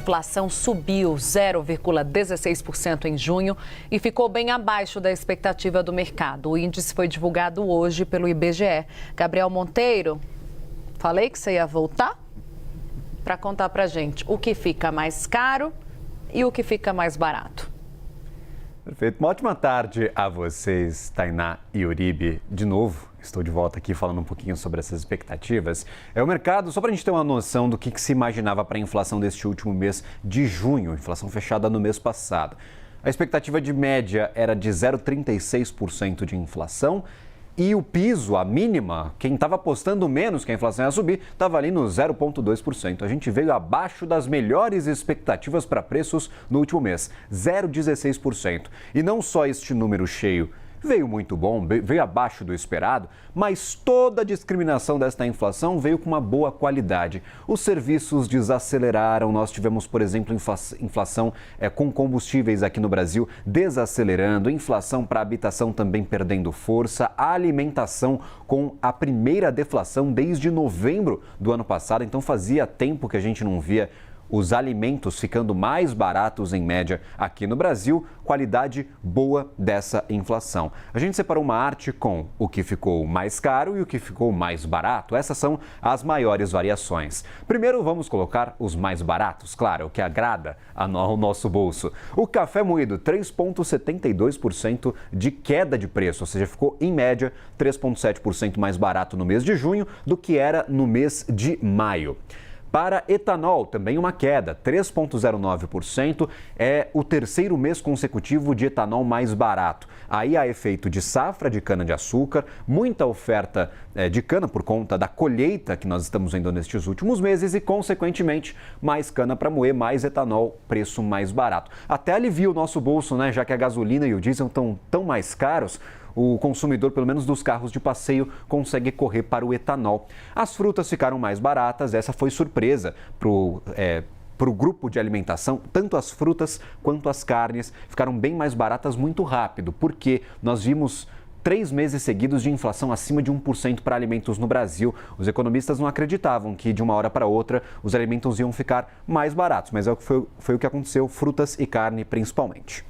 inflação subiu 0,16% em junho e ficou bem abaixo da expectativa do mercado. O índice foi divulgado hoje pelo IBGE. Gabriel Monteiro, falei que você ia voltar para contar para gente o que fica mais caro e o que fica mais barato. Perfeito. Uma ótima tarde a vocês, Tainá e Uribe. De novo, estou de volta aqui falando um pouquinho sobre essas expectativas. O mercado, só para a gente ter uma noção do que se imaginava para a inflação deste último mês de junho, inflação fechada no mês passado. A expectativa de média era de 0,36% de inflação e o piso, a mínima, quem estava apostando menos que a inflação ia subir, estava ali no 0,2%. A gente veio abaixo das melhores expectativas para preços no último mês, 0,16%. E não só este número cheio veio muito bom, veio abaixo do esperado, mas toda a discriminação desta inflação veio com uma boa qualidade. Os serviços desaceleraram, nós tivemos, por exemplo, inflação com combustíveis aqui no Brasil desacelerando, inflação para habitação também perdendo força, a alimentação com a primeira deflação desde novembro do ano passado, então fazia tempo que a gente não via os alimentos ficando mais baratos em média aqui no Brasil, qualidade boa dessa inflação. A gente separou uma arte com o que ficou mais caro e o que ficou mais barato. Essas são as maiores variações. Primeiro vamos colocar os mais baratos, claro, o que agrada ao nosso bolso. O café moído, 3,72% de queda de preço, ou seja, ficou em média 3,7% mais barato no mês de junho do que era no mês de maio. Para etanol, também uma queda, 3,09%, é o terceiro mês consecutivo de etanol mais barato. Aí há efeito de safra de cana-de-açúcar, muita oferta de cana por conta da colheita que nós estamos vendo nestes últimos meses e, consequentemente, mais cana para moer, mais etanol, preço mais barato. Até alivia o nosso bolso, né? Já que a gasolina e o diesel estão tão mais caros, o consumidor, pelo menos dos carros de passeio, consegue correr para o etanol. As frutas ficaram mais baratas, essa foi surpresa para o grupo de alimentação. Tanto as frutas quanto as carnes ficaram bem mais baratas muito rápido, porque nós vimos 3 meses seguidos de inflação acima de 1% para alimentos no Brasil. Os economistas não acreditavam que de uma hora para outra os alimentos iam ficar mais baratos, mas foi o que aconteceu, frutas e carne principalmente.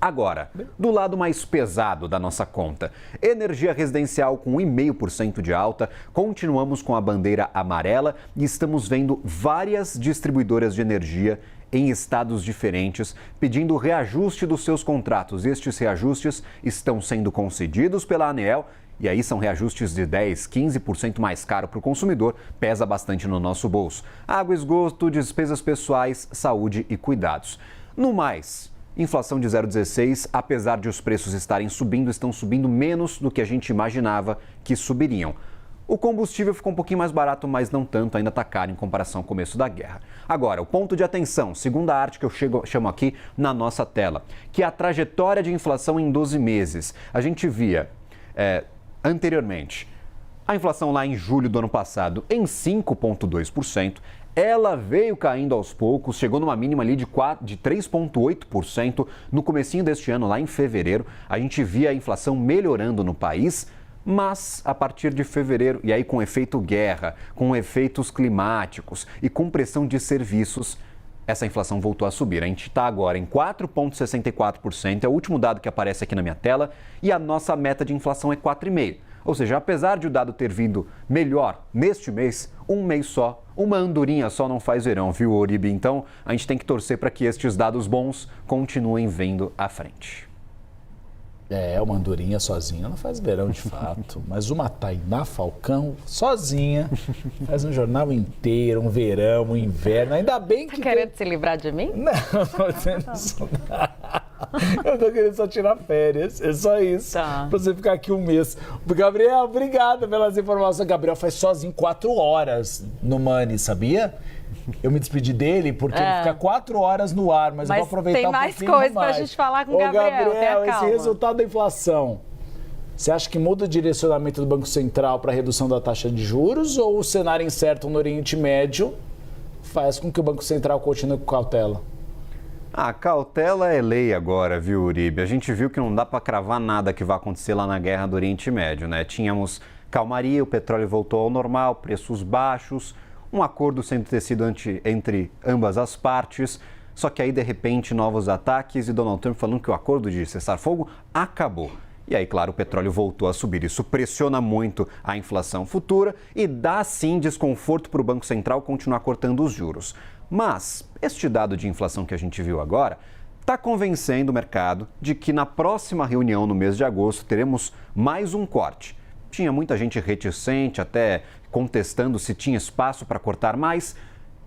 Agora, do lado mais pesado da nossa conta, energia residencial com 1,5% de alta, continuamos com a bandeira amarela e estamos vendo várias distribuidoras de energia em estados diferentes pedindo reajuste dos seus contratos. Estes reajustes estão sendo concedidos pela ANEEL e aí são reajustes de 10%, 15% mais caro para o consumidor, pesa bastante no nosso bolso. Água, esgoto, despesas pessoais, saúde e cuidados. No mais, inflação de 0,16, apesar de os preços estarem subindo, estão subindo menos do que a gente imaginava que subiriam. O combustível ficou um pouquinho mais barato, mas não tanto, ainda está caro em comparação ao começo da guerra. Agora, o ponto de atenção, segunda arte que eu chamo aqui na nossa tela, que é a trajetória de inflação em 12 meses. A gente via anteriormente a inflação lá em julho do ano passado em 5,2%. Ela veio caindo aos poucos, chegou numa mínima ali de 3,8% no comecinho deste ano, lá em fevereiro. A gente via a inflação melhorando no país, mas a partir de fevereiro, e aí com efeito guerra, com efeitos climáticos e com pressão de serviços, essa inflação voltou a subir. A gente está agora em 4,64%, é o último dado que aparece aqui na minha tela, e a nossa meta de inflação é 4,5%. Ou seja, apesar de o dado ter vindo melhor neste mês, um mês só, uma andorinha só não faz verão, viu, Uribe? Então, a gente tem que torcer para que estes dados bons continuem vindo à frente. Uma andorinha sozinha não faz verão de fato, mas uma Tainá Falcão sozinha faz um jornal inteiro, um verão, um inverno, ainda bem que... Tá querendo se livrar de mim? Não, eu tô querendo só tirar férias, é só isso, tá. Pra você ficar aqui um mês. Gabriel, obrigado pelas informações. Gabriel faz sozinho 4 horas no Money, sabia? Eu me despedi dele porque ele fica 4 horas no ar, mas eu vou aproveitar tem um mais pouquinho coisa pra gente falar com o Gabriel, esse resultado da inflação, você acha que muda o direcionamento do Banco Central para a redução da taxa de juros ou o cenário incerto no Oriente Médio faz com que o Banco Central continue com cautela? A cautela é lei agora, viu, Uribe? A gente viu que não dá para cravar nada que vai acontecer lá na guerra do Oriente Médio, né? Tínhamos calmaria, o petróleo voltou ao normal, preços baixos, um acordo sendo tecido entre ambas as partes. Só que aí, de repente, novos ataques e Donald Trump falando que o acordo de cessar-fogo acabou. E aí, claro, o petróleo voltou a subir. Isso pressiona muito a inflação futura e dá, sim, desconforto para o Banco Central continuar cortando os juros. Mas este dado de inflação que a gente viu agora está convencendo o mercado de que na próxima reunião, no mês de agosto, teremos mais um corte. Tinha muita gente reticente, até contestando se tinha espaço para cortar mais.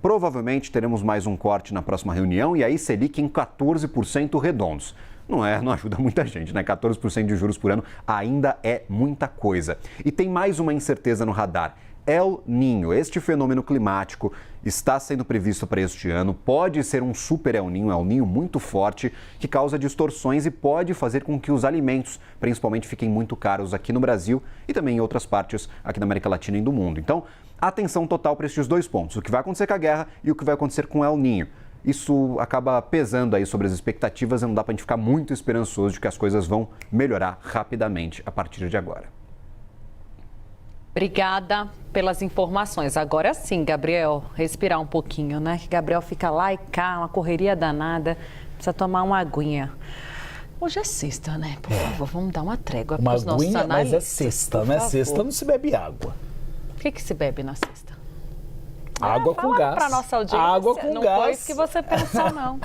Provavelmente teremos mais um corte na próxima reunião e aí Selic em 14% redondos. Não ajuda muita gente, né? 14% de juros por ano ainda é muita coisa. E tem mais uma incerteza no radar. El Niño, este fenômeno climático está sendo previsto para este ano, pode ser um super El Niño muito forte, que causa distorções e pode fazer com que os alimentos, principalmente, fiquem muito caros aqui no Brasil e também em outras partes aqui da América Latina e do mundo. Então, atenção total para estes dois pontos, o que vai acontecer com a guerra e o que vai acontecer com o El Niño. Isso acaba pesando aí sobre as expectativas e não dá para a gente ficar muito esperançoso de que as coisas vão melhorar rapidamente a partir de agora. Obrigada pelas informações. Agora sim, Gabriel, respirar um pouquinho, né? Que Gabriel fica lá e cá, uma correria danada, precisa tomar uma aguinha. Hoje é sexta, né? Por favor, vamos dar uma trégua para os nossos analistas. Mas é sexta, né? Sexta não se bebe água. O que se bebe na sexta? Água com gás. Para nossa audiência. Água com não gás. Não foi isso que você pensou, não.